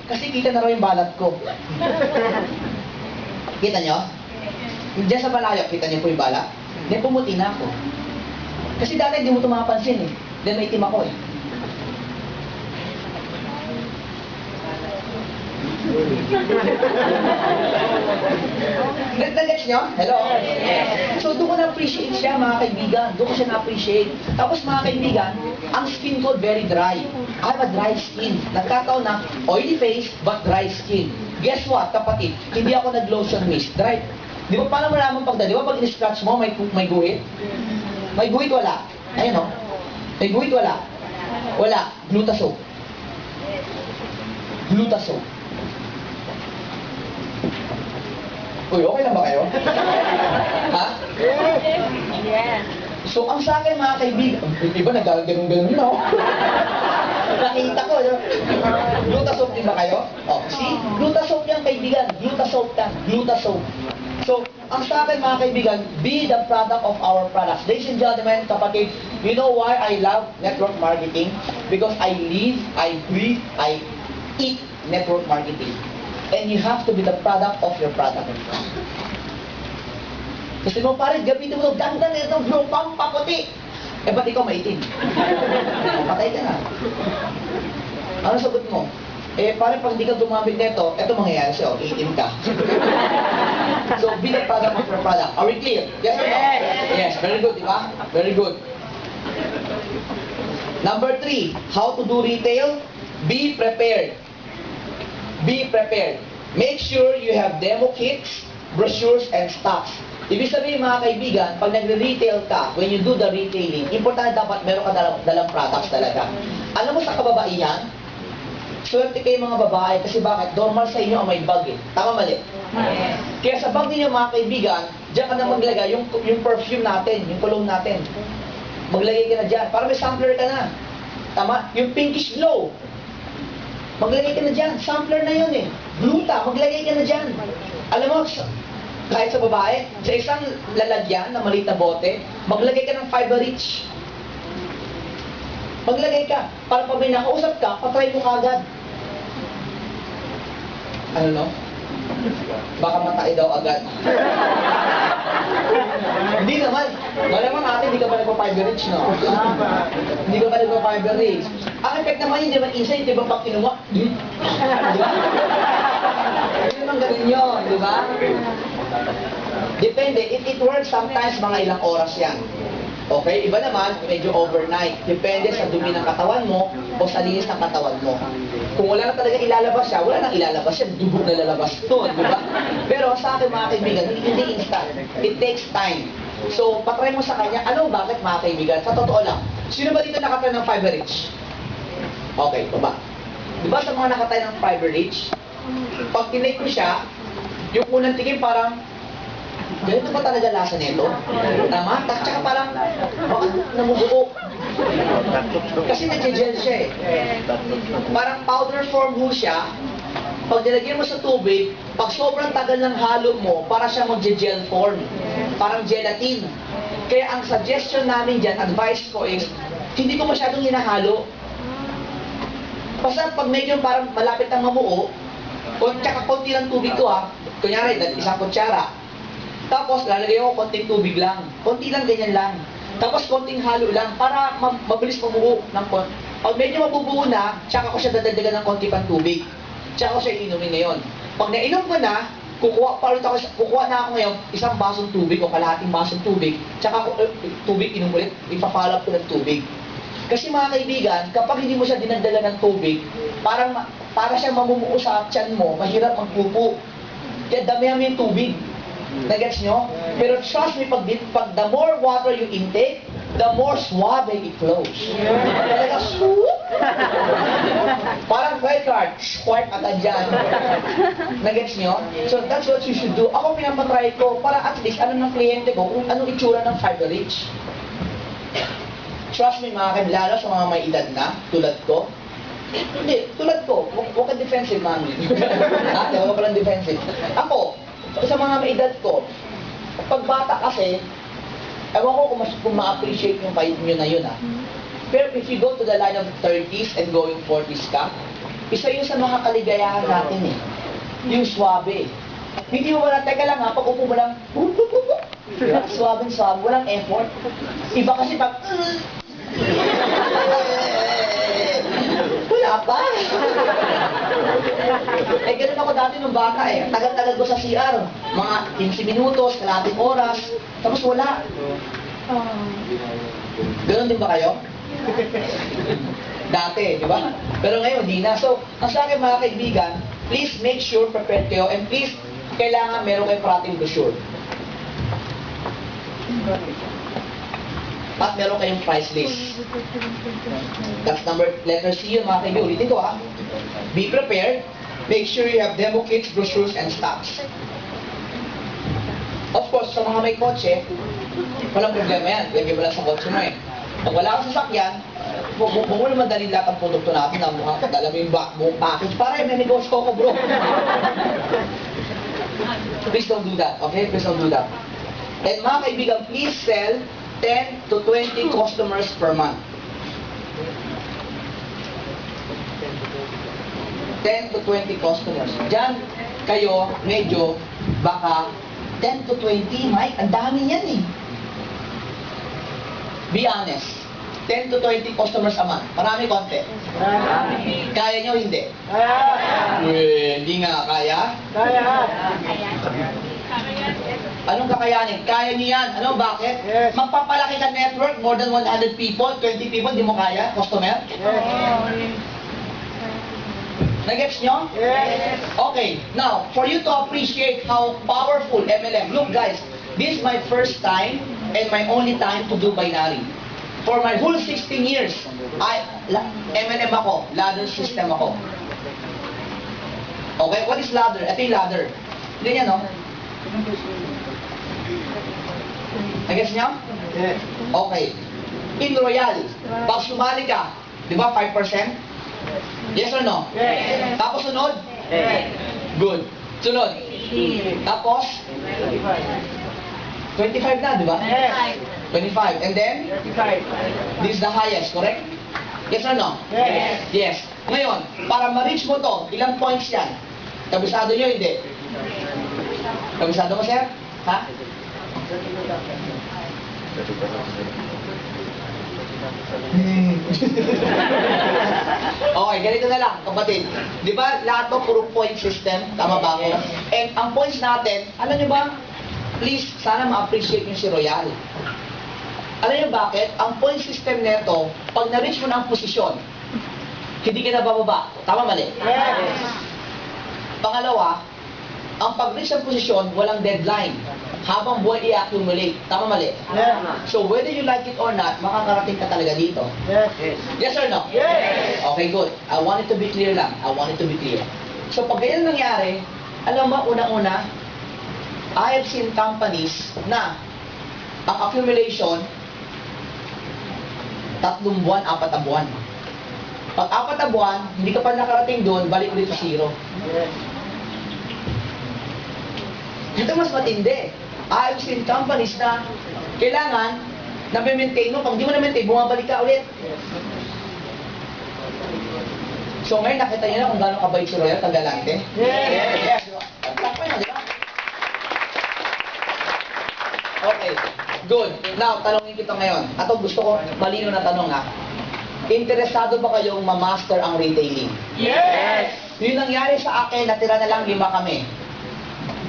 Kasi kita na raw yung balat ko. Kita nyo? Diyan sa malayo, kita niyo po yung balat? Then pumuti na ako. Kasi dati hindi mo ito mapapansin eh. Then may itim ako eh. Nag-gets nyo? Hello? So doon ko na-appreciate siya mga kaibigan. Doon ko siya na-appreciate. Tapos mga kaibigan, ang skin ko very dry. I have a dry skin. Nagkataon na oily face but dry skin. Guess what, kapatid? Hindi ako nag-lotion mist. Dry. Di ba paano malaman pag di ba pag in-scratch mo, may guhit? May guhit wala. Ayun o. May guhit wala. Wala. Glutasol. Glutasol. Uy, okay lang ba kayo? Ha? Yeah. So, ang sa akin mga kaibigan, iba nagaganon-ganon yun ako. Nakita ko, yun. Glutasol din ba kayo? Oh, see? Glutasol yan kaibigan. Glutasol yan. Glutasol. So, ang sa akin mga kaibigan, be the product of our products. Ladies and gentlemen, kapatid, you know why I love network marketing? Because I live, I breathe, I eat network marketing. And you have to be the product of your product. Kasi mo pare, gabitin mo ito, ganda na ito, glupang paputi. Eh, ba't ikaw maitim? Patay ka na. Ano sagot mo? Eh, pare, pag hindi ka gumamit nito, ito mangyayari sa'yo, iitim ka. So, be the product of your product. Are we clear? Yes or no? Yes, very good, di ba? Very good. Number 3, how to do retail? Be prepared. Be prepared. Make sure you have demo kits, brochures, and stocks. Ibig sabihin mga kaibigan, pag nagre-retail ka, when you do the retailing, importante dapat meron ka dalang products talaga. Alam mo sa kababaihan, swerte kayo mga babae kasi bakit? Normal sa inyo ang may bag eh. Tama mali? Yes. Kaya sa bag ninyo mga kaibigan, diyan ka na maglagay yung perfume natin, yung cologne natin. Maglagay ka na dyan. Para may sampler ka na. Tama? Yung pinkish glow. Maglagay ka na dyan. Sampler na yun eh. Gluta, maglagay ka na dyan. Alam mo, kahit sa babae, sa isang lalagyan na maliit na bote, maglagay ka ng fiber rich. Maglagay ka. Para pag may nakausap ka, patry mo kagad. Ano no? Baka matay daw agad. Hindi naman. Malamang natin, hindi ka pa nagpa-fiber rich, no? Hindi ka pa nagpa-fiber rich. Ang effect naman yun, di ba, inside, di ba, pag kinuha? Di ba? Hindi naman gawin yun, di ba? Depende. It works sometimes mga ilang oras yan. Okay? Iba naman, medyo overnight. Depende sa dumi ng katawan mo o sa linis ng katawan mo. Kung wala na talaga ilalabas siya, wala nang ilalabas siya. Dugo na lalabas doon, di ba? Pero sa akin mga kaibigan, hindi instant. It takes time. So, patry mo sa kanya, ano bakit mga kaibigan? Sa totoo lang, sino ba dito nakatry ng fiber rich? Okay, ito ba? Di ba sa mga nakatry ng fiber rich, pag tinake ko siya, yung unang tingin parang, ganito ba talaga lasa nito? Tama? Tsaka parang, bakit namubuo? Kasi nag-gel siya eh. Parang powder form mo siya, pag nilagyan mo sa tubig, pag sobrang tagal ng halo mo, para siya mag-gel form. Parang gelatin. Kaya ang suggestion namin dyan, advice ko is, hindi ko masyadong hinahalo. Basta pag medyo parang malapit ang mamuo, tsaka konti lang tubig ko ha, kunyari, isang kutsara. Tapos lalagay ko konting tubig lang. Konti lang, ganyan lang. Tapos konting halo lang para mabilis mabuo ng konti. Pag medyo mabubuo na, tsaka ko siya dadagdagan ng konti pang tubig. Tsaka ko siya inumin ngayon. Pag nainom ko na, kukuha na ako ngayon isang basong tubig o kalahating basong tubig. Tsaka tubig inom ulit, ipapalap ko ng tubig. Kasi mga kaibigan, kapag hindi mo siya dinagdagan ng tubig, para siya mamumuo sa tiyan mo, mahirap magpupo. Kaya damihan mo yung tubig. Nagets nyo? Pero trust me, pag the more water you intake, the more suave it flows. Talaga, swoop! Parang credit card, swipe agad dyan. Nagets nyo? So that's what you should do. Ako pinapatry ko, para at least, alam ng kliyente ko, kung anong itsura ng fiber rich. Trust me mga kaibigan, lalo sa mga may edad na, tulad ko. Hindi, tulad ko, huwag ka defensive mami. Huwag ka lang defensive. Ako, sa mga may edad ko, pag bata kasi, ewan ko kung ma-appreciate yung kahit nyo na yun ha. Pero if you go to the line of 30s and going 40s ka, Isa yun sa mga kaligayahan natin eh. Yung swabe. Hindi mo wala, teka lang ha, pag upo mo lang, diba? Swabe, walang effort. Iba kasi pag, wala pa. Eh, ganun ako dati nung bata eh. Tagal-tagal ko sa CR. Mga 15 minutos, kalating oras. Tapos wala. Ganun din ba kayo? Dati, di ba? Pero ngayon, di na. So, ang sa akin mga kaibigan, please make sure prepared kayo and please, kailangan meron kayong parating brochure. At meron kayong price list. That's letter C yun mga kaibigan. Ulitin ko ha. Be prepared. Make sure you have demo kits, brochures, and stocks. Of course, sa mga may kotse, walang problema yan. Lagyan mo lang sa kotse mo eh. Pag wala kang sasakyan, huwag mo naman dalhin lahat ng produkto natin na mga kadala mo yung buong package. Para may negosyo ko bro. Please don't do that. Okay? Please don't do that. And mga kaibigan, please sell 10 to 20 customers per month. 10 to 20 customers. Diyan, kayo, medyo, baka 10 to 20, Mike, ang dami yan eh. Be honest. 10 to 20 customers a month. Marami, konti. Kaya nyo, hindi? Hindi nga, kaya? Anong kakayanin? Kaya nyo yan. Ano, bakit? Yes. Magpapalaki ka network, more than 100 people, 20 people, di mo kaya, customer? Nagets nyo? Yes. Okay, now, for you to appreciate how powerful MLM, look guys, this is my first time and my only time to do binary. For my whole 16 years, MLM ako, ladder system ako. Okay, what is ladder? Ito yung ladder. Ganyan, no? Nagets nyo? Yes. Okay. In Royal, pag sumali ka, di ba 5%? Yes or no? Yes. Tapos sunod? Yes. Good. Sunod? Tapos? 25 na, di ba? Yes. 25. And then? 35. This is the highest, correct? Yes or no? Yes. Yes. Ngayon, para ma-reach mo to, ilang points yan? Kabisado nyo, hindi? Kabisado mo, sir? Ha? Okay, ganito na lang, kapatid. Di ba, lahat to puro point system? Tama ba ako? And ang points natin, alam nyo ba? Please, sana ma-appreciate nyo si Royal. Alam nyo bakit? Ang point system neto, pag na-reach mo na ang posisyon, hindi ka na bababa. Tama, mali? Yes. Pangalawa, ang pag-reach ng posisyon, walang deadline. Habang buhay i-accumulate. Tama, mali? Yes. So, whether you like it or not, makakarating ka talaga dito. Yes. Yes or no? Yes. Okay, good. I want it to be clear lang. I want it to be clear. So, pag ganyan nangyari, alam mo, unang-una, I have seen companies na ang accumulation, 3 buwan, 4 na buwan. Pag 4 na buwan, hindi ka pa nakarating doon, balik ulit sa 0. Yes. Ito mas matindi. I have seen companies na kailangan na maintain mo. Pag di mo na-maintain, bumabalik ka ulit. So ngayon, nakita niyo na kung gaano kabait si Royal Tagalante? Yes. Yes. Takpan na, di ba? Okay. Good. Now, tanongin kita ngayon. Ato gusto ko, malino na tanong ha. Interesado ba kayong ma-master ang retailing? Yes. Yung nangyari sa akin, natira na lang 5 kami.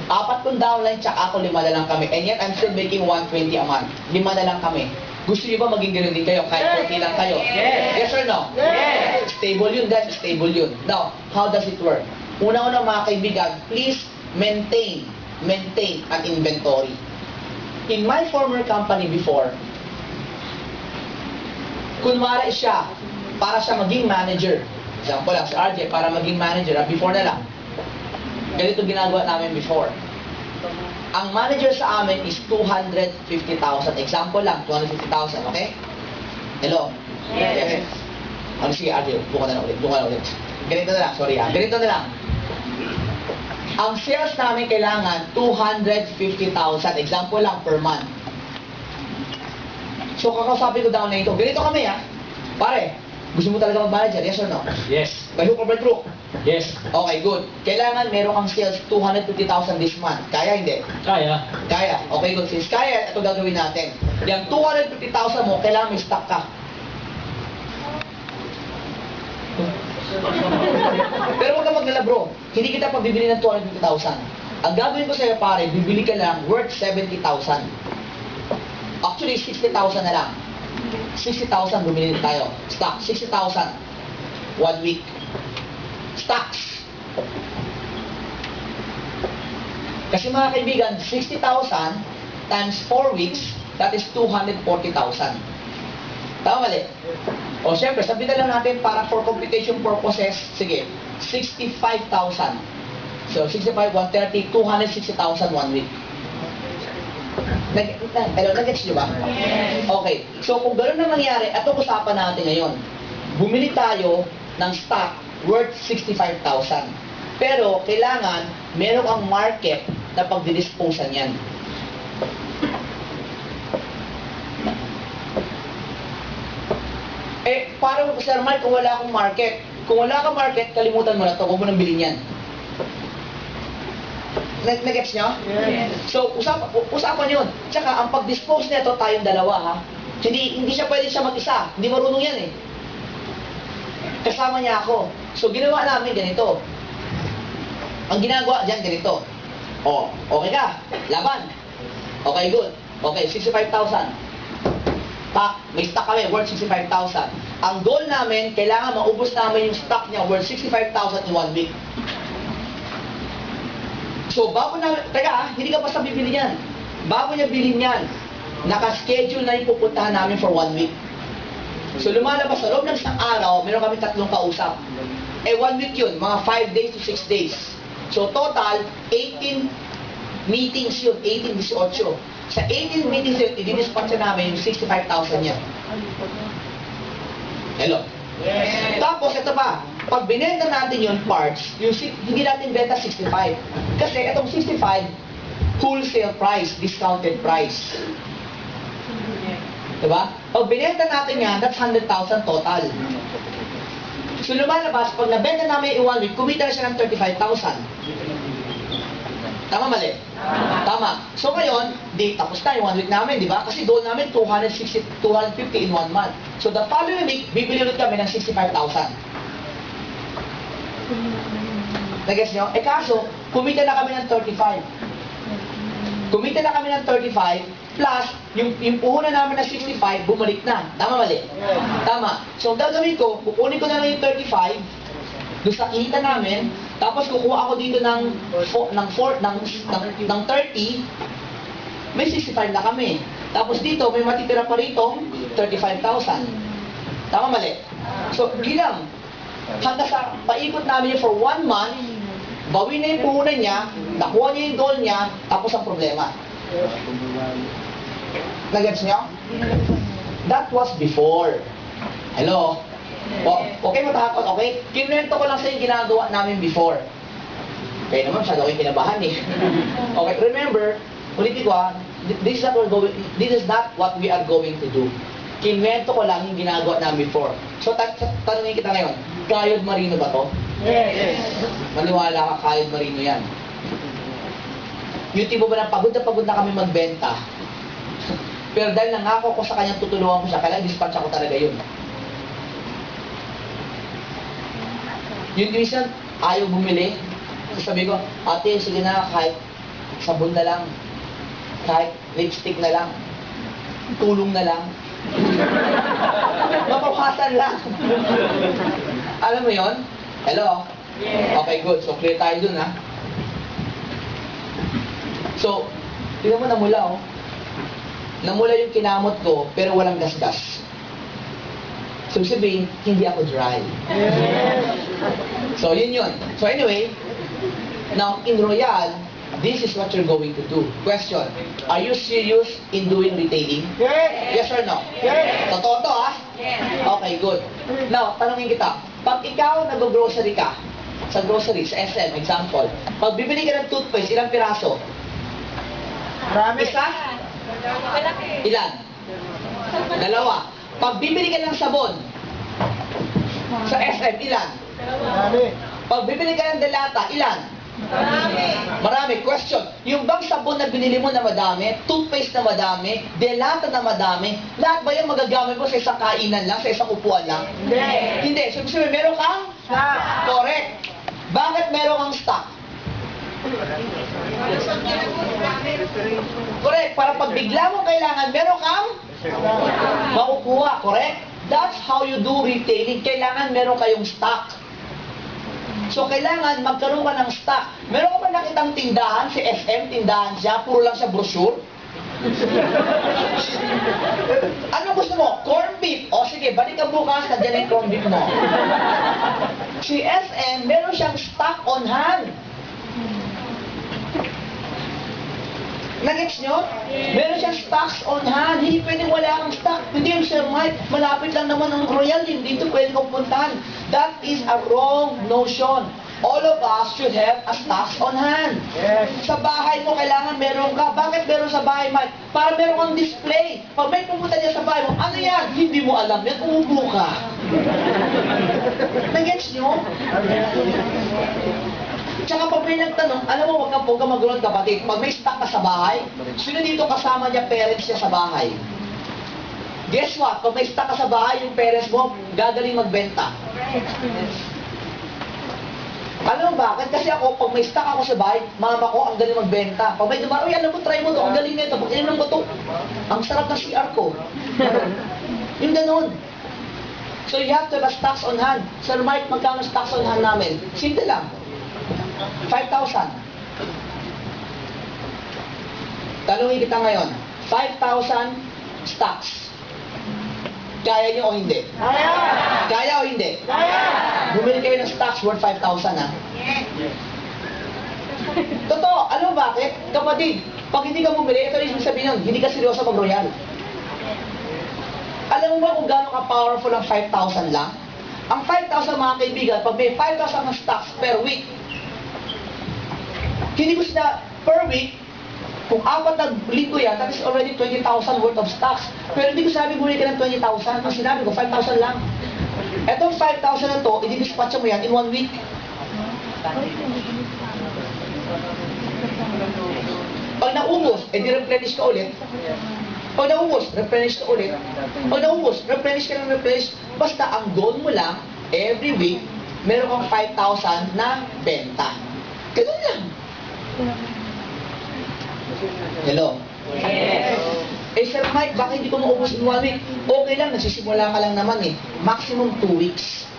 4 kong downline, tsaka ako 5 na lang kami. And yet, I'm still making 120 a month. 5 na lang kami. Gusto niyo ba maging ganun din kayo? Kahit 40 lang kayo? Yes. Yes or no? Yes. Stable yun, guys. Stable yun. Now, how does it work? Una-una mga kaibigan, please maintain an inventory. In my former company before, kunwari siya, para siya maging manager. Example lang, si RJ, para maging manager, before na lang. Ganito ginagawa namin before. Ang manager sa amin is 250,000. Example lang, 250,000, okay? Hello? Yes. Ano sige, RJ, buka na ulit. Ganito na lang, sorry ha. Ganito na lang. Ang sales namin kailangan 250,000. Example lang, per month. So, kakausapin ko down na ito. Ganito kami ha. Pare, Gusto mo talaga mag-manager? Yes or no? Yes. By hook or by crook? Yes. Okay, good. Kailangan meron kang sales 250,000 this month. Kaya hindi? Kaya. Kaya. Okay, good. Since kaya, ito gagawin natin. Yung 250,000 mo, kailangan may stock ka. Pero huwag ka maglala bro. Hindi kita pagbibili ng 250,000. Ang gagawin ko sa'yo pare, bibili ka lang worth 70,000. Actually, 60,000 na lang. 60,000 bumili tayo. Stock, 60,000. 1 week. Stocks. Kasi mga kaibigan, 60,000 times 4 weeks, that is 240,000. Tama mali? O syempre, sabihin na lang natin para for computation purposes, sige, 65,000. So, 65, 130, 260,000 1 week. Nag-gets nyo ba? Yes. Okay. So, kung gano'n na mangyari, itong usapan natin ngayon. Bumili tayo ng stock worth 65,000. Pero, kailangan, meron kang market na pagdidisposan yan. Paano mo, Sir Mike, kung wala akong market? Kung wala kang market, kalimutan mo na ito. Huwag mo nang bilhin yan. Nag-gets nyo? Yes. So, usapan yun. Tsaka, ang pag-dispose nito, tayong dalawa, ha? Hindi siya pwede siya mag-isa. Hindi marunong yan, eh. Kasama niya ako. So, ginawa namin ganito. Ang ginagawa dyan, ganito. O, okay ka? Laban. Okay, good. Okay, 65,000. May stock kami, worth 65,000. Ang goal namin, kailangan maubos namin yung stock niya worth 65,000 in 1 week. So, bago na, hindi ka basta bibili niyan. Bago niya bilhin yan, naka-schedule na yung pupuntahan namin for 1 week. So, lumalabas sa loob ng isang araw, meron kami 3 kausap. 1 week yun, mga 5 days to 6 days. So, total, 18 meetings yun, 18-18. Sa 18 meetings yun, i-dispatch namin yung 65,000 niya. Hello? Yes. Tapos, ito pa, pag binenta natin yung parts, hindi natin benta 65. Kasi itong 65, wholesale price, discounted price. Diba? Pag binenta natin yan, that's 100,000 total. So lumalabas, pag nabenta namin in 1 week, kumita na siya ng 35,000. Tama mali? Tama. So ngayon, tapos na yung 1 week namin, di ba? Kasi goal namin 250 in 1 month. So the following week, bibili ulit kami ng 65,000. Nag-guess nyo? Kaso, kumita na kami ng 35. Kumita na kami ng 35, plus, yung puhunan namin ng 65, bumalik na. Tama mali? Tama. So, ang gagawin ko, kukunin ko na lang yung 35, doon sa kita namin, tapos kukuha ako dito ng 30, may 65 na kami. Tapos dito, may matitira pa rito, 35,000. Tama mali? So, gilang, hanggang sa paikot namin yun for 1 month, bawin na yung puhunan niya, nakuha niya yung goal niya, tapos ang problema. Nag-gets niyo? That was before. Hello? Okay mo takot, okay? Kinwento ko lang sa yung ginagawa namin before. Kaya naman siya gawin kinabahan eh. Okay, remember, ulitin ko this is not what we are going to do. Kinwento ko lang yung ginagawa namin before. So, tanungin kita ngayon, Kayod Marino ba to? Yes. Maniwala ka, Kayod Marino yan. Yung tipo ba na pagod na kami magbenta. Pero dahil nangako ko sa kanyang tutulungan ko siya, kailangan dispatch ako talaga yun. Yung minsan, ayaw bumili. Sabi ko, ate, sige na, kahit sabon na lang, kahit lipstick na lang, tulong na lang, mapapasan lang. Alam mo yon? Hello? Yes. Okay, good. So, clear tayo dun, ha? So, tingnan mo namula, oh. Namula yung kinamot ko, pero walang gasgas. So, sabihin, hindi ako dry. So, yun yun. So, anyway, now, in Royal, this is what you're going to do. Question, are you serious in doing retailing? Yes or no? Yes. Totoo to, ha? Yes. Okay, good. Now, tanongin kita, pag ikaw nag-grocery ka, sa grocery, sa SM, example, pag bibili ka ng toothpaste, ilang piraso? Marami. Isa? Malaki. Ilan? 2. Pag bibili ka ng sabon, Sa SM, ilan? Marami. Pag bibili ka ng delata, ilan? Marami. Question. Yung bang sabon na binili mo na madami, toothpaste na madami, delata na madami, lahat ba yung magagamit mo sa isang kainan lang, sa isang upuan lang? Hindi. Hindi. So, ibig sabihin, meron kang? Stop. Correct. Bakit meron kang stock? Correct. Para pag bigla mo kailangan, meron kang makukuha. Correct? That's how you do retailing. Kailangan meron kayong stock. So, kailangan magkaroon ka ng stock. Meron ka ba nakitang tindahan, si SM, tindahan siya, puro lang siya brochure? Ano gusto mo? Corn beef. O sige, balik ka bukas, nandiyan yung corn beef mo. Si SM, meron siyang stock on hand. Nagets nyo? Meron siyang stocks on hand. Hindi pwedeng wala kang stock. Hindi yung Sir Mike, malapit lang naman ang Royal, hindi dito pwedeng kong puntahan. That is a wrong notion. All of us should have a stocks on hand. Yes. Sa bahay mo, kailangan meron ka. Bakit meron sa bahay, Mike? Para meron kang display. Pag may pumunta niya sa bahay mo, ano yan? Hindi mo alam yan, umupo ka. Nagets nyo? Tsaka pag may nagtanong, alam mo, huwag kang magulat kapatid. Pag may stock ka sa bahay, sino dito kasama niya parents niya sa bahay? Guess what? Pag may stock ka sa bahay, yung parents mo, gagaling magbenta. Alam mo bakit? Kasi ako, pag may stock ako sa bahay, mama ko, ang galing magbenta. Pag may dumaro, alam mo, try mo to, ang galing nito. Pag inom mo to, ang sarap ng CR ko. Yung ganun. So you have to have a stocks on hand. Sir Mike, magkano stocks on hand namin? Simple lang. 5,000. Tanungin kita ngayon, 5,000 stocks. Kaya niyo o hindi? Kaya. Kaya o hindi? Kaya. Bumili kayo ng stocks worth 5,000 ha? Totoo, alam mo bakit? Kapatid, pag hindi ka bumili, ito yung sabihin nun, hindi ka seryoso mag-royal. Alam mo ba kung gaano ka-powerful ang 5,000 lang? Ang 5,000 mga kaibigan, pag may 5,000 na stocks per week, hindi ko sila per week, kung 4 na linggo yan, that is already 20,000 worth of stocks. Pero hindi ko sabi bumili ka ng 20,000. Ang sinabi ko, 5,000 lang. Etong 5,000 na to, i-dispatch mo yan in 1 week. Pag naubos, replenish ka ulit. Pag naubos, replenish ka ulit. Pag naubos, replenish ka ng replenish. Basta ang goal mo lang, every week, meron kang 5,000 na benta. Ganun lang. Hello? Yes. Eh, Sir Mike, bakit hindi ko maubos in 1 week? Okay lang, nagsisimula ka lang naman eh. Maximum 2 weeks.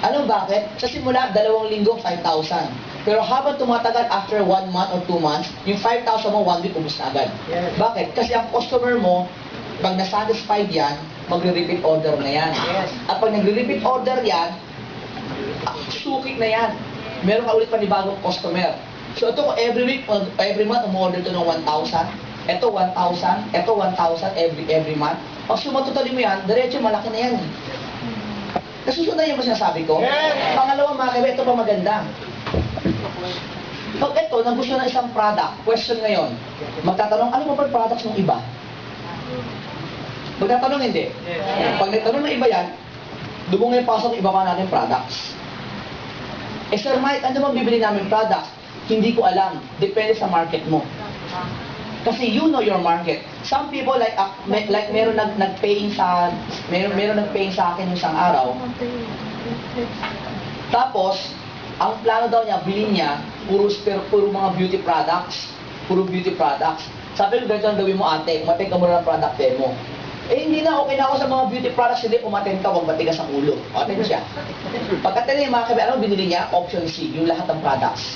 Ano bakit? Sa simula, 2 linggo, 5,000. Pero habang tumatagal after 1 month or 2 months, yung 5,000 mo, 1 week, ubos na agad. Yes. Bakit? Kasi ang customer mo, pag nasatisfied yan, magre-repeat order na yan. Yes. At pag nagre-repeat order yan, sukit na yan. Meron ka ulit panibagong customer. So ito, every week, every month, umorder ito ng 1,000. Ito 1,000, ito 1,000 every month. Pag sumatutali mo yan, diretso malaki na yan. Nasusunod yung ba sinasabi ko? Yes. Pangalawa mga kaibigan, ito pa maganda. Pag ito, nagusto ng isang product, question ngayon, magtatanong, ano mo ba products ng iba? Magtatanong hindi. Pag nagtanong ng iba yan, doon ngayon pasok iba pa natin products. Eh Sir Mike, ano bang bibili namin products? Hindi ko alam. Depende sa market mo. Kasi you know your market. Some people like meron nag-paying sa nag-paying sa akin isang araw. Tapos ang plano daw niya, bilhin niya puro mga beauty products, puro beauty products. Sabi ko, ganito ang gawin mo ate, umattend ka muna ng product demo. Eh hindi na, okay na ako sa mga beauty products, hindi umattend ka, huwag matigas ang ulo. Attend siya. Pagkatapos niya mga kaibigan, ano binili niya? Option C, yung lahat ng products.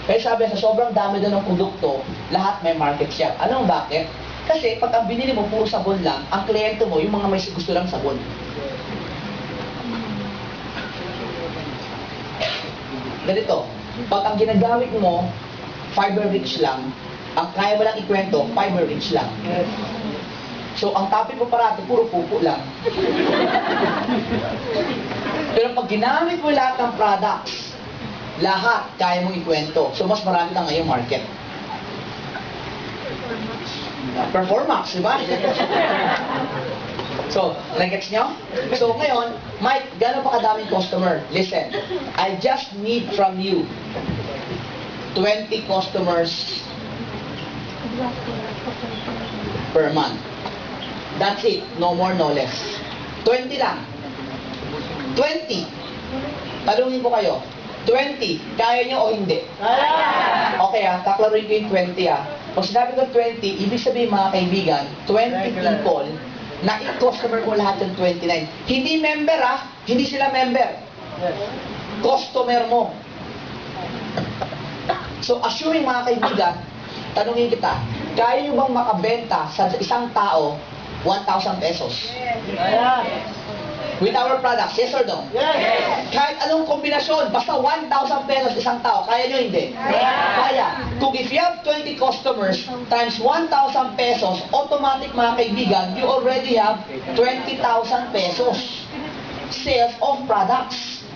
Kaya sabi, sa sobrang dami doon ng produkto, lahat may market share. Alam mo bakit? Kasi pag ang binili mo puro sabon lang, ang kliyente mo, yung mga may gusto lang sabon. Ganito, pag ang ginagamit mo, fiber rich lang, ang kaya mo lang ikwento, fiber rich lang. So, ang topic mo parati, puro pupo lang. Pero pag ginamit mo lahat ng products, lahat kaya mong ikwento. So, mas marami na ngayong market. Performance, di ba? So, nagets nyo? So, ngayon, Mike, gano'n pa kadaming customer? Listen, I just need from you 20 customers per month. That's it. No more, no less. 20 lang. 20. Tanungin ko kayo. 20. Kaya nyo o hindi? Okay kaklaruin ko yung 20 Pag sinabi ko 20, ibig sabihin mga kaibigan, 20 people na i-customer mo lahat yung 29. Hindi member hindi sila member. Customer mo. So assuming mga kaibigan, tanungin kita, kaya nyo bang makabenta sa isang tao 1,000 pesos? With our products, yes or no? Yes. Kahit anong kombinasyon, basta 1,000 pesos isang tao, kaya nyo hindi? Kaya. Kung if you have 20 customers times 1,000 pesos, automatic mga kaibigan, you already have 20,000 pesos sales of products.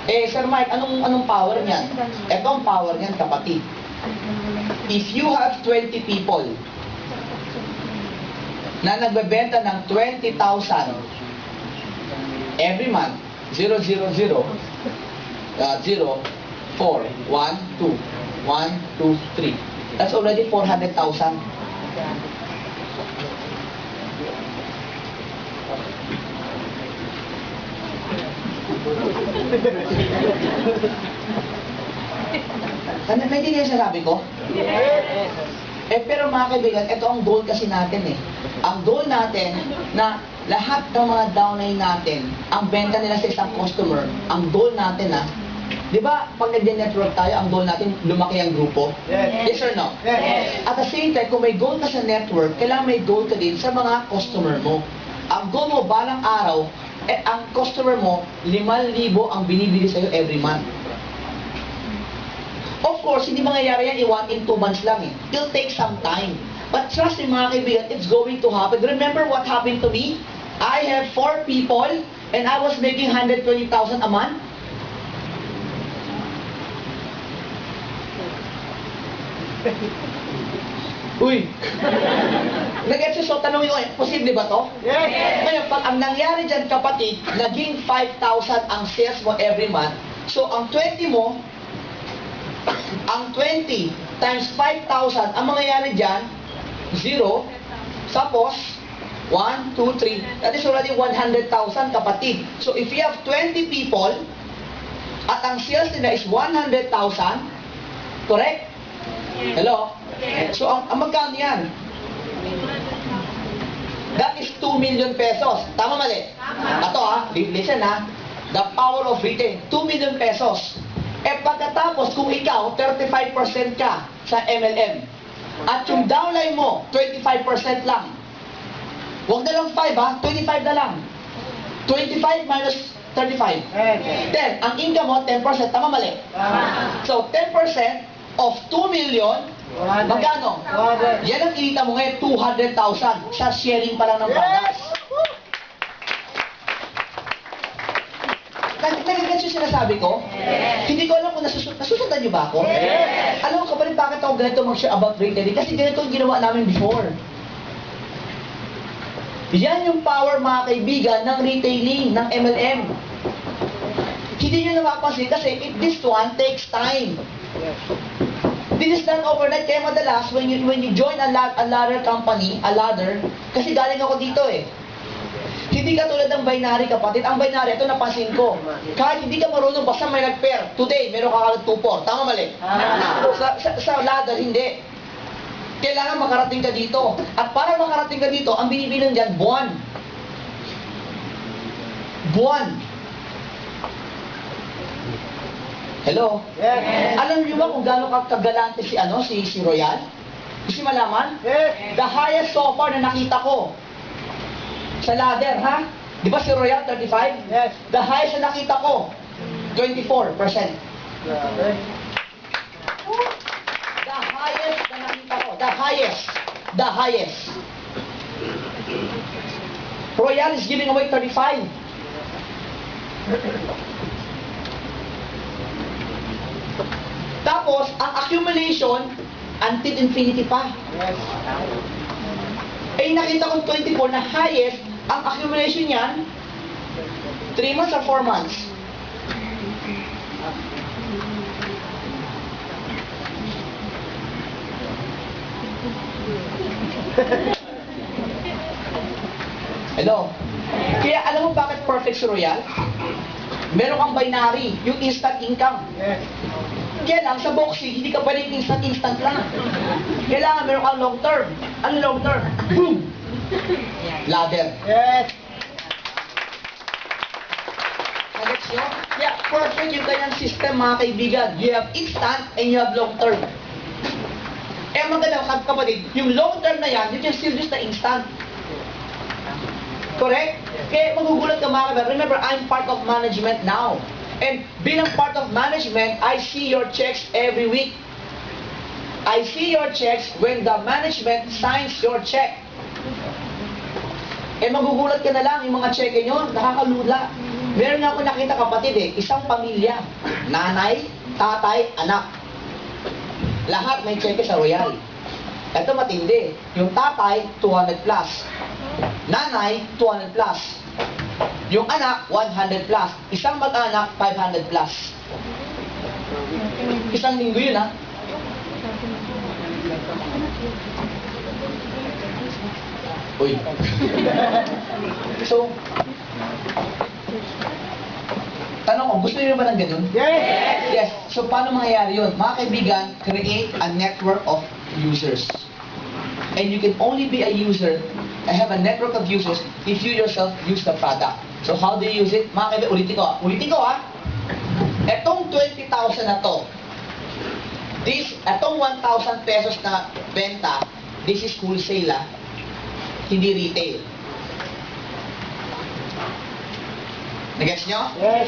Sir Mike, anong power niyan? Ito ang power niyan, kapatid. If you have 20 people na nagbebenta ng 20,000 every month, 0, 0, 0, 0, 4, 1, 2, 1, 2, 3. That's already 400,000. Naintindihan siya sabi ko? Pero mga kaibigan, ito ang goal kasi natin Ang goal natin na lahat ng mga downline natin, ang benta nila sa isang customer, ang goal natin di ba, pag nag-network tayo, ang goal natin, lumaki ang grupo? Yes or no? Yes. At the same time, kung may goal ka sa network, kailangan may goal ka din sa mga customer mo. Ang goal mo, balang araw, ang customer mo, 5,000 ang binibili sa'yo every month. Of course, hindi mangyayari yan in 2 months lang It'll take some time. But trust me mga kaibigan, it's going to happen. Remember what happened to me? I have 4 people and I was making 120,000 a month. Uy! Nag-gets so tanongin ko, posible ba to? Yes. Ngayon, pag ang nangyari dyan kapatid, naging 5,000 ang sales mo every month. So, ang 20 mo, ang 20 times 5,000, ang mangyayari dyan, 0, tapos, 1, 2, 3, that is already 100,000 kapatid. So, if you have 20 people, at ang sales nila is 100,000, correct? Hello? So, ang magkano yan? That is 2 million pesos. Tama mali? Ito listen the power of retail, 2 million pesos. Pagkatapos, kung ikaw, 35% ka sa MLM, at yung downline mo, 25% lang. Huwag na lang 5 25 na lang. 25 minus 35. 10. Ang income mo, 10%. Tama mali? So, 10% of 2 million, magkano? Yan ang kinita mo ngayon, 200,000 sa sharing pa lang ng products. Nagigets yung sinasabi ko? Hindi ko alam kung nasusundan niyo ba ako? Alam mo kapatid, bakit ako ganito mag-share about retailing? Kasi ganito yung ginawa namin before. Yan yung power mga kaibigan ng retailing, ng MLM. Hindi nyo napapansin kasi this one takes time. This is not overnight. Kaya madalas, when you join a ladder company, kasi galing ako dito Hindi ka tulad ng binary kapatid. Ang binary, ito napansin ko. Kahit hindi ka marunong, basta may nag-pair. Today, meron ka kagad 2-4. Tama mali? Sa ladder, hindi. Kailangan makarating ka dito. At para makarating ka dito, ang binibilang dyan, buwan. Buwan. Hello? Yes. Alam niyo ba kung gaano kagalante si Royal? Gusto malaman? Yes. The highest so far na nakita ko sa ladder, Di ba si Royal 35? Yes. The highest na nakita ko, 24%. The highest na nakita ko, the highest. Royal is giving away 35. Tapos, ang accumulation, until infinity pa. Yes. Eh, nakita ko 24 na highest, ang accumulation niyan, 3 months or 4 months? Hello? Kaya alam mo bakit perfect si Royal? Meron kang binary, yung instant income. Yes. Kaya lang, sa boxing, hindi ka pwedeng instant lang. Kailangan meron kang long term. Ano long term? Boom! Ladder. Yes. Nagets nyo? Yeah, perfect yung kanyang system, mga kaibigan. You have instant and you have long term. Eh, maganda, kapatid, yung long term na yan, you can still use the instant. Correct? Kaya magugulat ka mga kaibigan. Remember, I'm part of management now. And bilang part of management, I see your checks every week. I see your checks when the management signs your check. Eh magugulat ka na lang, yung mga cheque nyo, nakakalula. Meron nga ako nakita kapatid isang pamilya, nanay, tatay, anak. Lahat may cheque sa Royal. Ito matindi, yung tatay, 200 plus. Nanay, 200 plus. Yung anak, 100 plus. Isang mag-anak, 500 plus. Isang linggo yun, ha? Uy. So, tanong ko, gusto niyo ba ng ganun? Yes. Yes. So, paano mangyayari yun? Mga kaibigan, create a network of users. And you can only be a user, have a network of users, if you yourself use the product. So, how do you use it? Mga kaibigan, ulitin ko ha. Etong 20,000 na to, etong 1,000 pesos na benta, this is wholesale ha. Hindi retail. Nagets nyo? Yes.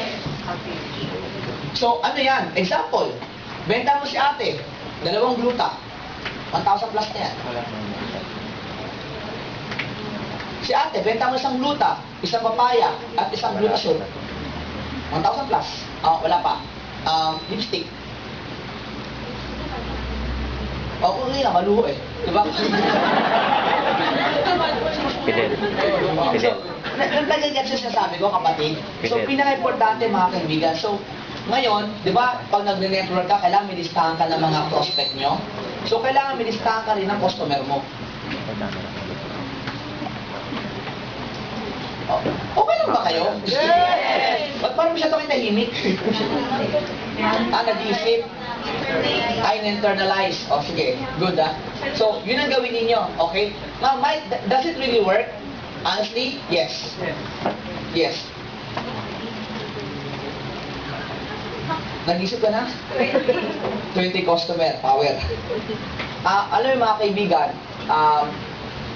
So, ano yan? Example, benta mo si ate, 2 gluta, 1,000 plus na yan. Si ate, benta mo isang gluta, isang papaya, at isang glutasol. 1,000 plus. Wala pa. Lipstick. Kung hindi na, maluho eh. Diba? Fidel. So, nagagets yung sinasabi ko, kapatid. So, pinaka-importante mga kaibigan. So, ngayon, di ba, pag nagne-network ka, kailangan may listahan ka ng mga prospect nyo. So, kailangan may listahan ka rin ng customer mo. Okay lang ba kayo? Yes! Ba't parang masyado kayo tahimik? Nag-iisip? Na-internalize. Sige. Good, So, yun ang gawin ninyo. Okay? Now, does it really work? Honestly, yes. Yes. Nag-isip ka na? 20 customer, power. Alam mo mga kaibigan,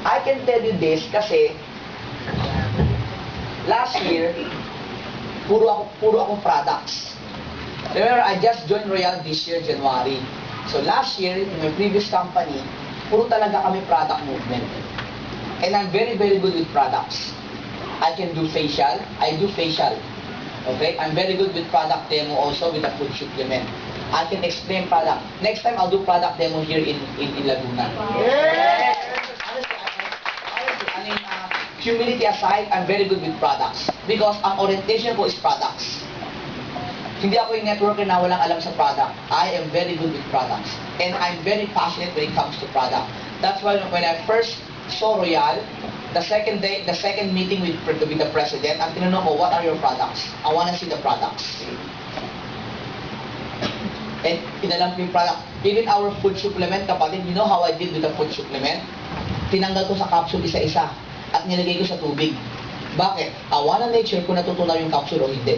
I can tell you this kasi last year, puro akong products. Remember, I just joined Royal this year, January. So last year, in my previous company, puro talaga kami product movement. And I'm very, very good with products. I can do facial. I do facial. Okay? I'm very good with product demo also with the food supplement. I can explain product. Next time, I'll do product demo here in Laguna. Yes! Honestly, I mean, humility aside, I'm very good with products. Because ang orientation ko is products. Hindi ako yung networker na walang alam sa product. I am very good with products. And I'm very passionate when it comes to product. That's why when I first saw Royal, the second meeting with the president, ang tinanong ko, what are your products? I want to see the products. And inalam ko yung product. Even our food supplement, kapatid, you know how I did with the food supplement? Tinanggal ko sa capsule isa-isa at nilagay ko sa tubig. Bakit? I wanna make sure kung natutunaw yung capsule o hindi.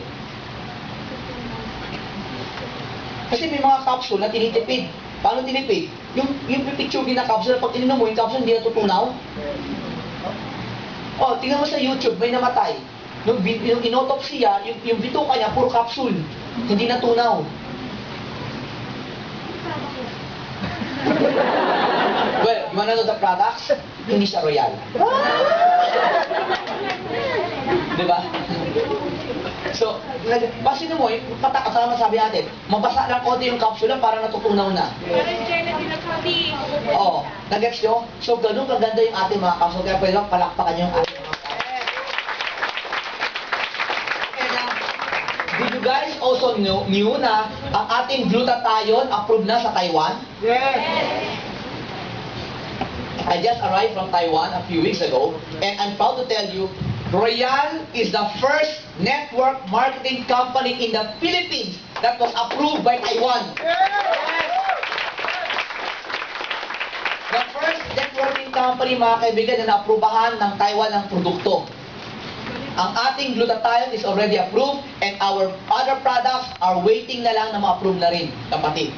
Kasi may mga capsule na tinitipid. Paano tinipid? Yung pipitsugin na capsule, pag ininom mo, yung capsule hindi natutunaw. Tingnan mo sa YouTube, may namatay. Yung inotopsiya, yung bituka niya, puro capsule. Hindi natunaw. Well, you wanna know the products? Hindi siya Royal. Diba? So, pasin mo, kasama sabi natin, mabasa lang konti yung capsule para natutunaw na. Parang gelatin na kami. Oo, nag-gets nyo? So, ganun kaganda yung ating mga capsule, kaya pwede lang palakpakan yung ating mga capsule. And, did you guys also knew na ang ating glutathione approved na sa Taiwan? I just arrived from Taiwan a few weeks ago, and I'm proud to tell you, Royal is the first network marketing company in the Philippines that was approved by Taiwan. The first networking company, mga kaibigan, na naaprubahan ng Taiwan ng produkto. Ang ating glutathione is already approved, and our other products are waiting na lang na ma-approve na rin, kapatid.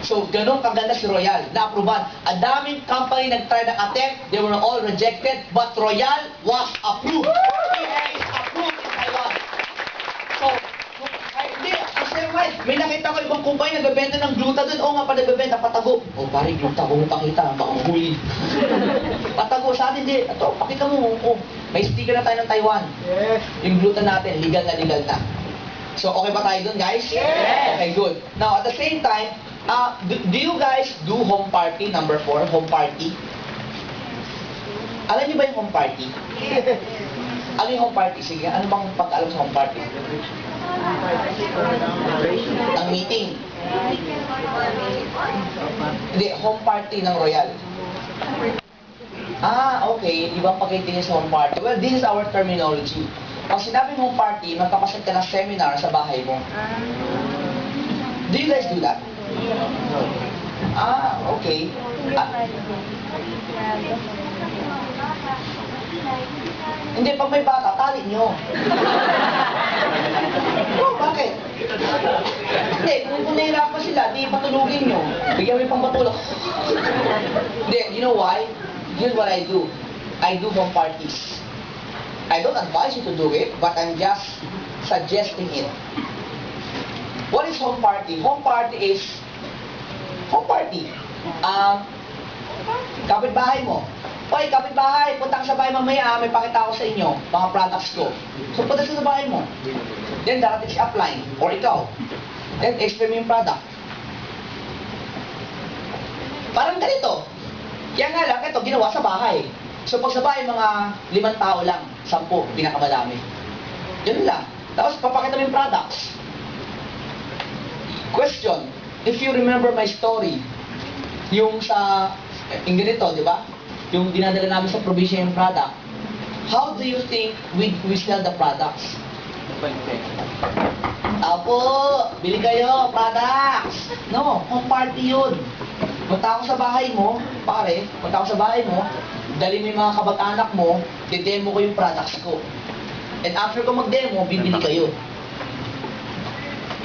So, ganun kaganda si Royal, na-approvean. Ang daming company nag-try ng attempt, they were all rejected, but Royal was approved. It is approved in Taiwan. So, hindi, kasi may nakita ko ibang kumpanya nagbebenta ng gluta dun. Oo nga pa nagbebenta, patago. O pare, gluta, kung pakita, baka mahuli. Patago, sa atin di. Ito, pakita mo. Oh, may sticker na tayo ng Taiwan. Yung gluta natin, legal na. So, okay ba tayo dun, guys? Okay, good. Now, at the same time, do you guys do home party? Number 4, home party. Alam niyo ba yung home party? Ano yung home party? Sige, ano bang pag-alam sa home party? Ang meeting. Hindi, home party ng Royal. Okay. Ibang pagkaitingin sa home party. Well, this is our terminology. Pag sinabing home party, magkapasad ka ng seminar sa bahay mo. Do you guys do that? Okay. Hindi, pag may bata, tali nyo. Bakit? Hindi, kung nahirapan sila, di patulugin nyo. Bigyan mo yung pangpatulog. Hindi, you know why? Here's what I do. I do home parties. I don't advise you to do it, but I'm just suggesting it. What is home party? Home party is home party. Kapitbahay mo. Oy, kapitbahay, punta ka sa bahay mamaya, may pakita ko sa inyo, mga products ko. So, punta sa bahay mo. Then, darating si upline, or ikaw. Then, explain mo yung product. Parang ganito. Kaya nga lang, ito, ginawa sa bahay. So, pag sa bahay, mga 5 tao lang, 10, pinakamadami. Yun lang. Tapos, papakita mo yung products. Question, if you remember my story, yung sa, yung ganito, di ba? Yung dinadala namin sa probinsya yung product, how do you think we sell the products? Apo, bili kayo, products! No, home party yun. Punta ako sa bahay mo, pare, punta ako sa bahay mo, dali mo yung mga kabag-anak mo, didemo ko yung products ko. And after ko mag-demo, bibili kayo.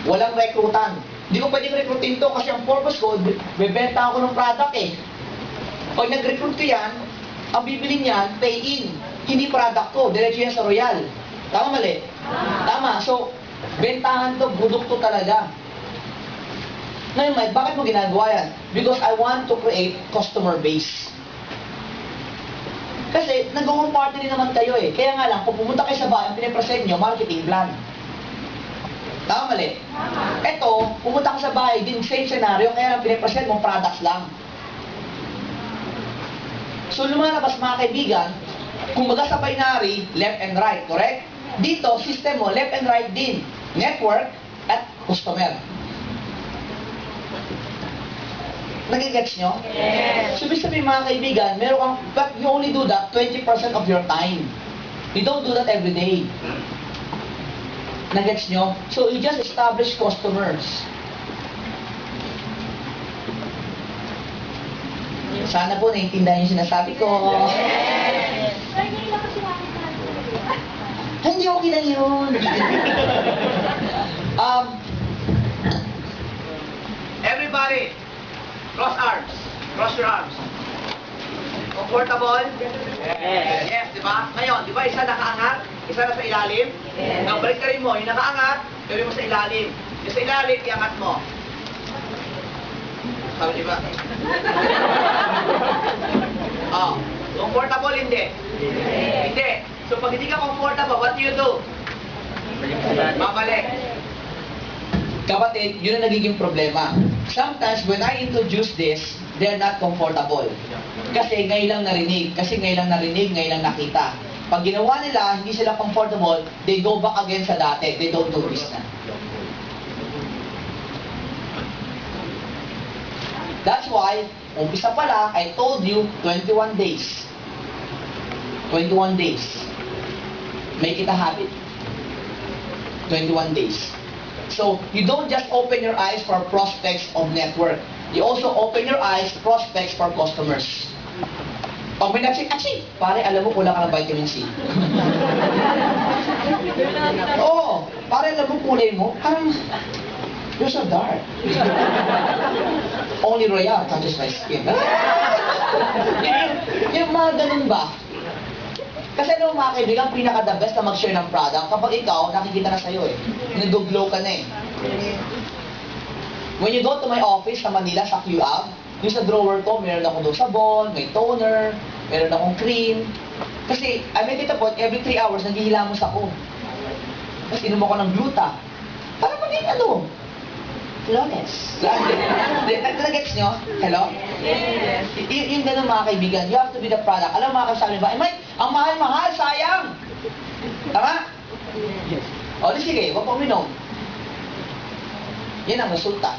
Walang rekrutan. Hindi ko pwedeng rekrutin to kasi ang purpose ko, bebenta ako ng product eh. Pag nag-recruit ko yan, ang bibili niyan, pay-in. Hindi product ko, diretso yan sa Royal. Tama mali? Tama. So, bentahan to, produkto talaga. Ngayon, Mike, bakit mo ginagawa yan? Because I want to create customer base. Kasi, nag-home party rin naman kayo eh. Kaya nga lang, kung pumunta kayo sa bahay, ang pinipresent nyo, marketing plan. Tama mali? Eto, pumunta ka sa bahay, din same scenario, kaya lang pinipresent mo, products lang. So, lumalabas mga kaibigan, kumbaga sa binary, left and right, correct? Dito, system mo, left and right din. Network at customer. Nagigets nyo? Yes. So, ibig sabihin mga kaibigan, meron kang, but you only do that 20% of your time. You don't do that every day. Nagigets nyo? So, you just establish customers. Sana po naiintindihan yung sinasabi ko. Yes. Ay, ngayon lang kasi makita. Hindi okay lang yun. Everybody, cross arms. Cross your arms. Comfortable? Yes. Yes, di ba? Ngayon, di ba isa nakaangat? Isa na sa ilalim? Yes. Now, balik ka rin mo. Yung nakaangat, gawin mo sa ilalim. Yung sa ilalim, iangat mo. Sabi di ba? Comfortable, hindi? Hindi. So, pag hindi ka comfortable, what do you do? Mabalik. Kapatid, yun ang nagiging problema. Sometimes when I introduce this, they're not comfortable. Kasi ngayon lang narinig, ngayon lang nakita. Pag ginawa nila, hindi sila comfortable, they go back again sa dati. They don't do this na. That's why, umpisa pa lang, I told you, 21 days. 21 days. Make it a habit. 21 days. So, you don't just open your eyes for prospects of network. You also open your eyes, prospects for customers. Pag may nag-check, pare, alam mo, kulang ka ng vitamin C. Oo, pare, alam mo, kulay mo, parang, you're so dark. Only Royale touches my skin. yung mga ganun ba? Kasi ano mga kaibigan, pinaka-the best na mag-share ng product kapag ikaw, nakikita na sa'yo eh. Nag-glow ka na eh. When you go to my office sa Manila, sa QAB, yung sa drawer ko, meron akong doon sabon, may toner, meron akong cream. Kasi, I make it a point, every 3 hours, naghihilamos ako. Tapos inom ako ng gluta. Para maging ano? Flawless. Nagets nyo? Hello? Yes. Yung ganun mga kaibigan, you have to be the product. Alam mga kasabi ba, Mike, ang mahal-mahal, sayang! Tama? O, di sige, wag pa uminom. Yan ang resulta.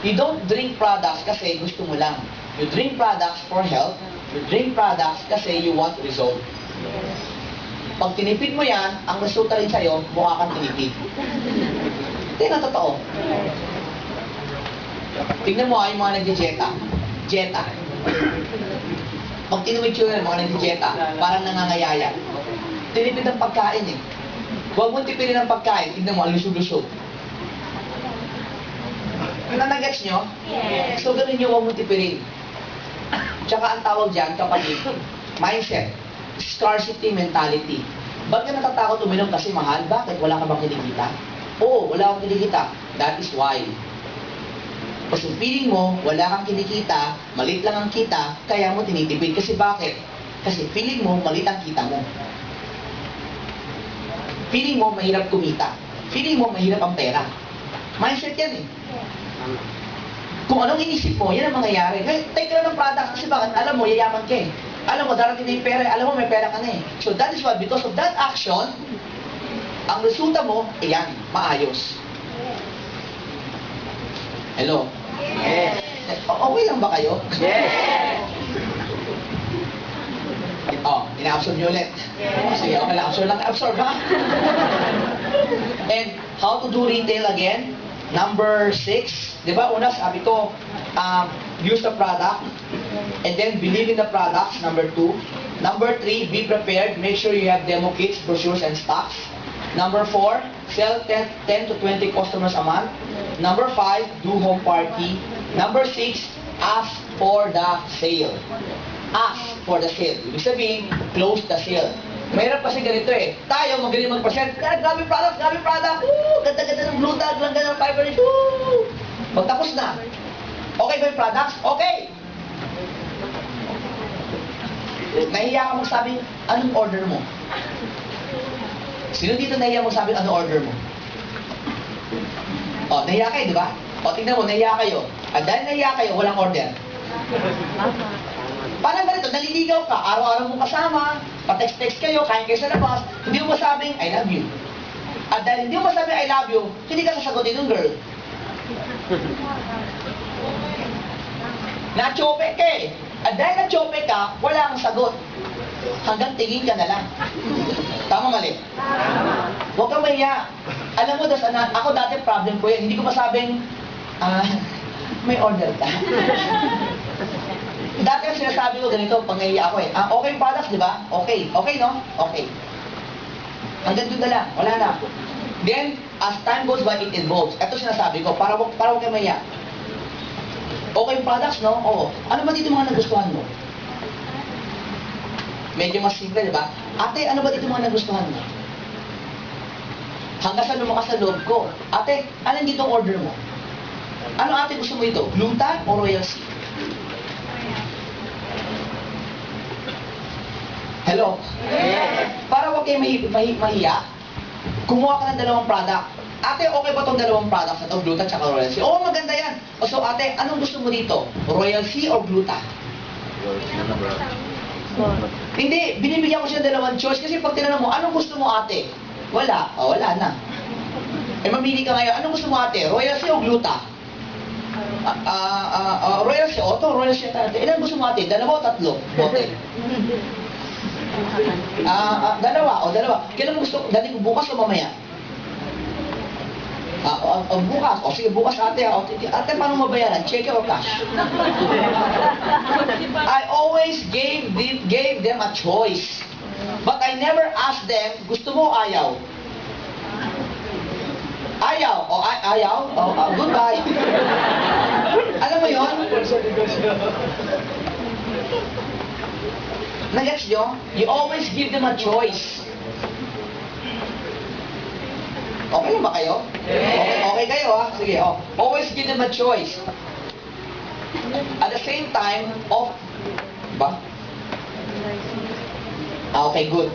You don't drink products kasi gusto mo lang. You drink products for health. You drink products kasi you want result. Pag tinipid mo yan, ang resulta rin sa'yo, mukha kang tinipid. Hindi na totoo. Tingnan mo yung mga nag-dieta. Dieta. Pag tinumid yun yung mga nag-dieta, parang nangangayaya. Tinipid ang pagkain eh. Huwag mong tipidin ang pagkain, tingnan mo, ang lusog-lusog. Nanagets nyo? Yes. So, ganun yung huwag mong tipirin. Tsaka ang tawag dyan, kapatid, mindset, scarcity mentality. Ba't ka natatakot uminom kasi mahal? Bakit? Wala ka bang kinikita? Oo, wala akong kinikita. That is why. Kasi feeling mo, wala kang kinikita, malit lang ang kita, kaya mo tinitipid. Kasi bakit? Kasi feeling mo, malit ang kita mo. Feeling mo, mahirap kumita. Feeling mo, mahirap ang pera. Mindset yan eh. Kung anong inisip mo, yan ang mangyayari. Take ka lang ng product kasi bakit? Alam mo, yayaman ka eh. Alam mo, darating na yung pera, alam mo, may pera ka na eh. So that is why, because of that action, ang resulta mo, ayan, maayos. Hello? Yes. Okay lang ba kayo? Yes. Oh, ina-absorb nyo ulit. Sige, okay lang, absorb ha? And how to do retail again? Number 6, di ba? Una, sabi ko, use the product, and then believe in the products, number 2. Number 3, be prepared. Make sure you have demo kits, brochures, and stocks. Number 4, sell 10 to 20 customers a month. Number 5, do home party. Number 6, ask for the sale. Ask for the sale. Ibig sabihin, close the sale. Mahirap kasi ganito eh. Tayo, magaling mag-present. Grabe product, grabe product. Ganda-ganda ng blue tag, ganda ng fiber. Pagtapos na. Okay ba yung products? Okay. Nahiya ka magsabi, anong order mo? Sino dito nahiya magsabi, anong order mo? O, nahiya kayo, di ba? O, tingnan mo, nahiya kayo. At dahil nahiya kayo, walang order. Parang ganito, naliligaw ka, araw-araw mong kasama, pa-text-text kayo, kain kayo sa labas, hindi mo masabing, I love you. At dahil hindi mo masabing, I love you, hindi ka sasagutin ng girl. Na-chope ka eh. At dahil na-chope ka, wala kang sagot. Hanggang tingin ka na lang. Tama mali? Huwag kang mahiya. Alam mo, ako dati problem ko yan. Hindi ko masabing, may order ka. Dati ang sinasabi ko ganito, pag nahiya ako eh. Okay yung products, di ba? Okay. Okay, no? Okay. Hanggang doon na lang. Wala na. Then, as time goes by, it evolves. Ito sinasabi ko, para huwag kayo mahiya. Okay yung products, no? Oo. Ano ba dito mga nagustuhan mo? Medyo mas simple, di ba? Ate, ano ba dito mga nagustuhan mo? Hanggang sa lumakas sa loob ko. Ate, ano dito ang order mo? Ano ate gusto mo ito? Gluta o Royal Sea? Hello? Yes. Para huwag kayo mahiya. Kumuha ka ng dalawang product. Ate, okay ba tong dalawang products na to, Gluta at Royal Sea? Oo, maganda yan. O so, ate, anong gusto mo dito? Royal Sea or Gluta? Hindi, binibigyan ko siya ng dalawang choice kasi pag tinanong mo, anong gusto mo ate? Wala. O, wala na. Eh, mamili ka ngayon, anong gusto mo ate? Royal Sea o Gluta? Royal Sea, o to, Royal Sea ate. Ilan gusto mo ate? Dalawa o tatlo? Bote. Dalawa. Kailan mo gusto? Dati bukas o mamaya? Bukas. O sige, bukas ate. Ate, paano mabayaran? Check or cash? I always gave them a choice. But I never asked them, gusto mo o ayaw? Ayaw. Ayaw? Goodbye. Alam mo yun? Nagets nyo? You always give them a choice. Okay na ba kayo? Okay kayo ha? Sige, always give them a choice. At the same time, ba? Okay, good.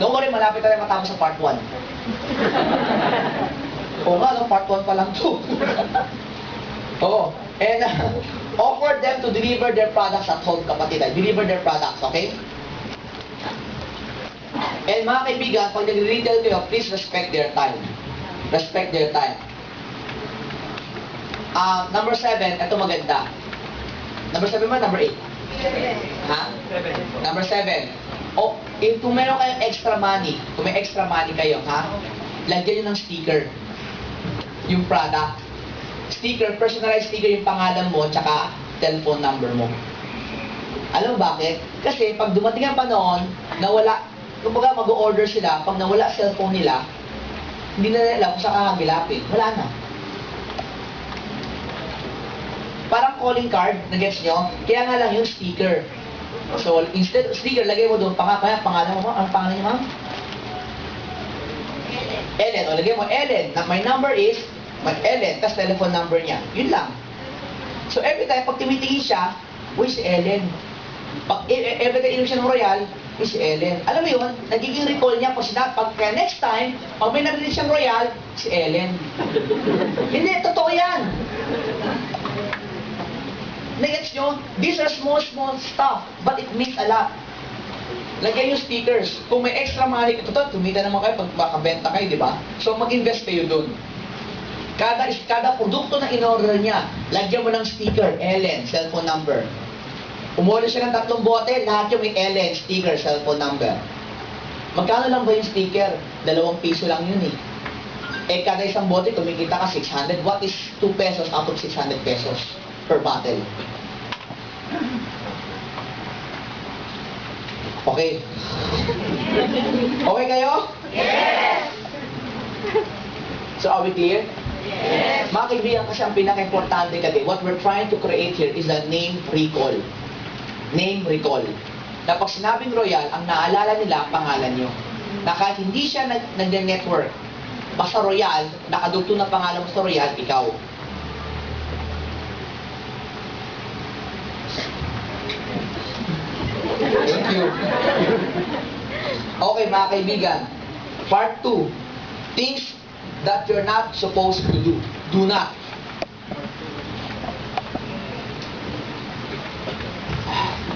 Don't worry, malapit na rin matapos sa part 1. Oo nga, no? Part 1 pa lang to. Oo. And offer them to deliver their products at home, kapatid. Deliver their products, okay? And mga kaibigan, pag nag-retail kayo, please respect their time. Respect their time. Number 7, ito maganda. Number 7 ba? Number 8? Ha? Number 7. Kung meron kayong extra money, kung may extra money kayo, ha? Lagyan nyo ng sticker. Yung product. Sticker, personalized sticker yung pangalan mo, tsaka telephone number mo. Alam mo bakit? Kasi pag dumating ang panahon, nawala, kumbaga mag-order sila, pag nawala cellphone nila, hindi na nila kung saan kakagilapin. Wala na. Parang calling card, na-gets nyo? Kaya nga lang yung sticker. So, instead of sticker, lagay mo doon, pangalan mo, ang pangalan niyo, ma'am? Ellen. O, lagay mo, Ellen. My number is, Ellen, tas telephone number niya. Yun lang. So, every time, pag tumitingin siya, uy, si Ellen. Every time inom siya ng Royal, uy, si Ellen. Alam mo yun, nagiging recall niya kaya next time, pag may narinig siyang Royal, si Ellen. Hindi, totoo yan. Nagets nyo? These are small stuff, but it means a lot. Lagyan yung stickers. Kung may extra money, totoo, tumita naman kayo pag makabenta kayo, di ba? So, mag-invest kayo dun. Kada produkto na in-order niya, lagyan mo ng sticker, Ellen, cellphone number. Umorder siya ng 3 bote, lahat yung may Ellen, sticker, cellphone number. Magkano lang ba yung sticker? 2 piso lang yun eh. Kada isang bote, kumikita ka 600. What is 2 pesos out of 600 pesos per bottle? Okay. Okay kayo? Yes! So are we clear? Yes! Mga kaibigan, kasi ang pinaka-importante kasi, what we're trying to create here is a name recall. Name recall. Na pag sinabing Royal, ang naalala nila, pangalan nyo. Na kahit hindi siya nag-network, basta Royal, nakadugtong na pangalan mo sa Royal, ikaw. Thank you. Okay, mga kaibigan. Part 2. Things that you're not supposed to do. Do not.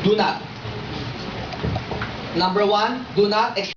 Do not. Number 1, do not